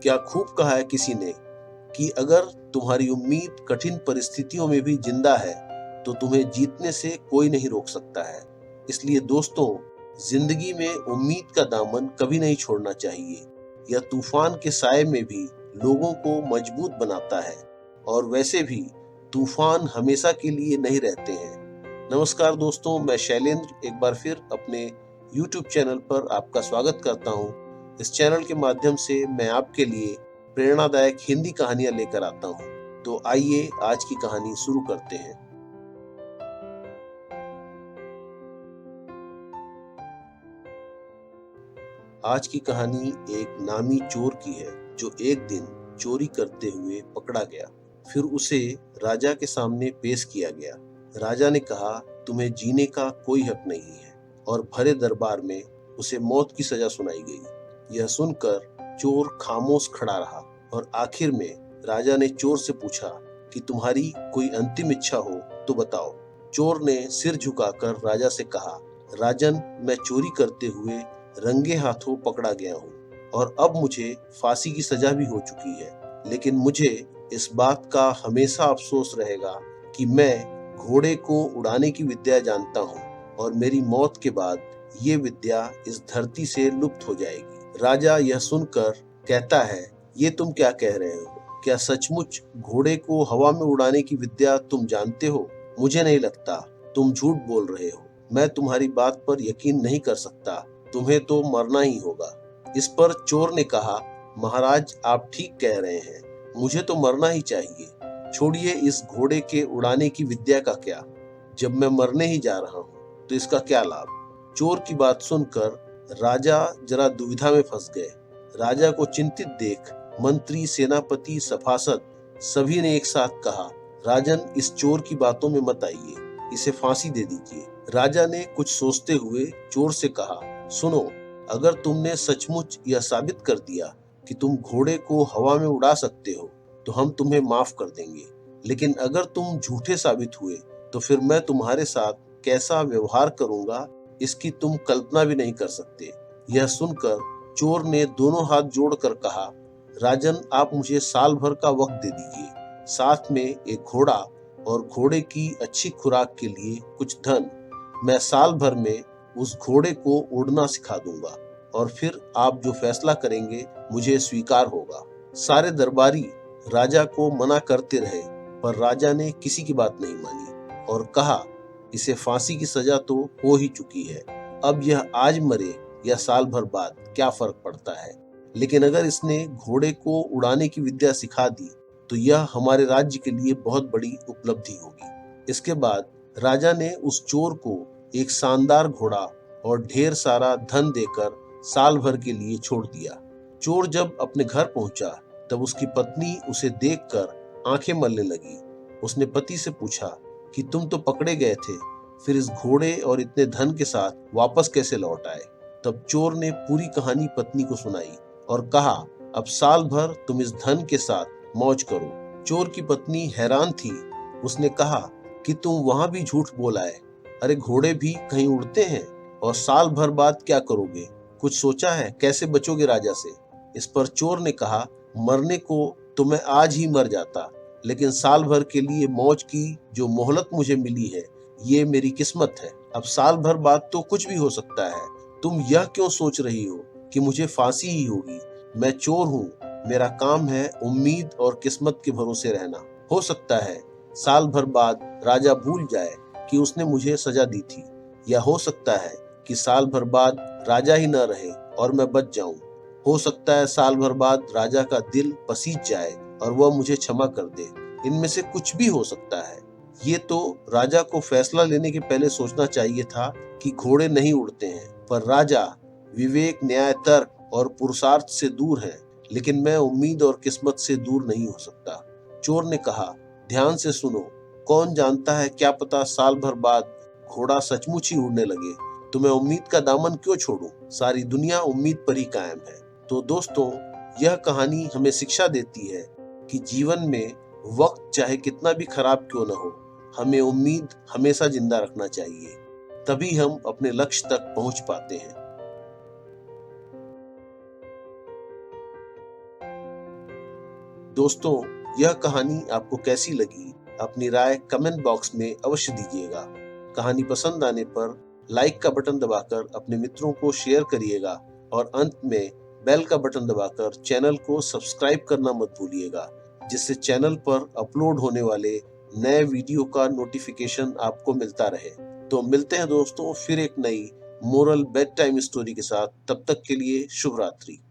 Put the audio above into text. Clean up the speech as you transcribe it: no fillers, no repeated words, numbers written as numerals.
क्या खूब कहा है किसी ने कि अगर तुम्हारी उम्मीद कठिन परिस्थितियों में भी जिंदा है तो तुम्हें जीतने से कोई नहीं रोक सकता है। इसलिए दोस्तों, जिंदगी में उम्मीद का दामन कभी नहीं छोड़ना चाहिए। यह तूफान के साए में भी लोगों को मजबूत बनाता है, और वैसे भी तूफान हमेशा के लिए नहीं रहते हैं। नमस्कार दोस्तों, मैं शैलेंद्र एक बार फिर अपने YouTube चैनल पर आपका स्वागत करता हूं। इस चैनल के माध्यम से मैं आपके लिए प्रेरणादायक हिंदी कहानियां लेकर आता हूं। तो आइए आज की कहानी शुरू करते हैं। आज की कहानी एक नामी चोर की है जो एक दिन चोरी करते हुए पकड़ा गया। फिर उसे राजा के सामने पेश किया गया। राजा ने कहा, तुम्हें जीने का कोई हक नहीं है, और भरे दरबार में उसे मौत की सजा सुनाई गई। यह सुनकर चोर खामोश खड़ा रहा, और आखिर में राजा ने चोर से पूछा कि तुम्हारी कोई अंतिम इच्छा हो तो बताओ। चोर ने सिर झुकाकर राजा से कहा, राजन, मैं चोरी करते हुए रंगे हाथों पकड़ा गया हूँ, और अब मुझे फांसी की सजा भी हो चुकी है। लेकिन मुझे इस बात का हमेशा अफसोस रहेगा कि मैं घोड़े को उड़ाने की विद्या जानता हूँ, और मेरी मौत के बाद ये विद्या इस धरती से लुप्त हो जाएगी। राजा यह सुनकर कहता है, ये तुम क्या कह रहे हो? क्या सचमुच घोड़े को हवा में उड़ाने की विद्या तुम जानते हो? मुझे नहीं लगता, तुम झूठ बोल रहे हो। मैं तुम्हारी बात पर यकीन नहीं कर सकता। तुम्हें तो मरना ही होगा। इस पर चोर ने कहा, महाराज, आप ठीक कह रहे हैं, मुझे तो मरना ही चाहिए। छोड़िए इस घोड़े के उड़ाने की विद्या का क्या, जब मैं मरने ही जा रहा हूँ तो इसका क्या लाभ। चोर की बात सुनकर राजा जरा दुविधा में फंस गए। राजा को चिंतित देख मंत्री, सेनापति, सभासद सभी ने एक साथ कहा, राजन, इस चोर की बातों में मत आइए, इसे फांसी दे दीजिए। राजा ने कुछ सोचते हुए चोर से कहा, सुनो, अगर तुमने सचमुच यह साबित कर दिया कि तुम घोड़े को हवा में उड़ा सकते हो तो हम तुम्हें माफ कर देंगे। लेकिन अगर तुम झूठे साबित हुए तो फिर मैं तुम्हारे साथ कैसा व्यवहार करूंगा, इसकी तुम कल्पना भी नहीं कर सकते। यह सुनकर चोर ने दोनों हाथ जोड़कर कहा, राजन, आप मुझे साल भर का वक्त दे दीजिए, साथ में एक घोड़ा और घोड़े की अच्छी खुराक के लिए कुछ धन। मैं साल भर में उस घोड़े को उड़ना सिखा दूंगा, और फिर आप जो फैसला करेंगे मुझे स्वीकार होगा। सारे दरबारी राजा को मना करते रहे, पर राजा ने किसी की बात नहीं मानी और कहा, इसे फांसी की सजा तो हो ही चुकी है। अब यह आज मरे या साल भर बाद क्या फर्क पड़ता है। लेकिन अगर इसने घोड़े को उड़ाने की विद्या सिखा दी तो यह हमारे राज्य के लिए बहुत बड़ी उपलब्धि होगी। इसके बाद राजा ने उस चोर को एक शानदार घोड़ा और ढेर सारा धन देकर साल भर के लिए छोड़ दिया। चोर जब अपने घर पहुंचा तब उसकी पत्नी उसे देखकर आंखें मलने लगी। उसने पति से पूछा कि तुम तो पकड़े गए थे, फिर इस घोड़े और इतने धन के साथ वापस कैसे लौट आए। तब चोर ने पूरी कहानी पत्नी को सुनाई और कहा, अब साल भर तुम इस धन के साथ मौज करो। चोर की पत्नी हैरान थी। उसने कहा कि तुम वहां भी झूठ बोल आए। अरे, घोड़े भी कहीं उड़ते हैं, और साल भर बाद क्या करोगे? कुछ सोचा है, कैसे बचोगे राजा से? इस पर चोर ने कहा, मरने को तो मैं आज ही मर जाता, लेकिन साल भर के लिए मौज की जो मोहलत मुझे मिली है, ये मेरी किस्मत है। अब साल भर बाद तो कुछ भी हो सकता है। तुम यह क्यों सोच रही हो कि मुझे फांसी ही होगी? मैं चोर हूँ, मेरा काम है उम्मीद और किस्मत के भरोसे रहना। हो सकता है साल भर बाद राजा भूल जाए कि उसने मुझे सजा दी थी, या हो सकता है कि साल भर बाद राजा ही न रहे और मैं बच जाऊं। हो सकता है साल भर बाद राजा का दिल पसीज जाए और वह मुझे क्षमा कर दे। इनमें से कुछ भी हो सकता है। ये तो राजा को फैसला लेने के पहले सोचना चाहिए था कि घोड़े नहीं उड़ते हैं, पर राजा विवेक, न्याय, तर्क और पुरुषार्थ से दूर है। लेकिन मैं उम्मीद और किस्मत से दूर नहीं हो सकता। चोर ने कहा, ध्यान से सुनो, कौन जानता है, क्या पता साल भर बाद घोड़ा सचमुच ही उड़ने लगे। तो मैं उम्मीद का दामन क्यों छोड़ूं? सारी दुनिया उम्मीद पर ही कायम है। तो दोस्तों, यह कहानी हमें शिक्षा देती है कि जीवन में वक्त चाहे कितना भी खराब क्यों न हो, हमें उम्मीद हमेशा जिंदा रखना चाहिए। तभी हम अपने लक्ष्य तक पहुंच पाते हैं। दोस्तों, यह कहानी आपको कैसी लगी? अपनी राय कमेंट बॉक्स में अवश्य दीजिएगा। कहानी पसंद आने पर लाइक का बटन दबाकर अपने मित्रों को शेयर करिएगा और अंत में बेल का बटन दबाकर चैनल को सब्सक्राइब करना मत भूलिएगा, जिससे चैनल पर अपलोड होने वाले नए वीडियो का नोटिफिकेशन आपको मिलता रहे। तो मिलते हैं दोस्तों फिर एक नई मोरल बेड टाइम स्टोरी के साथ। तब तक के लिए शुभ रात्रि।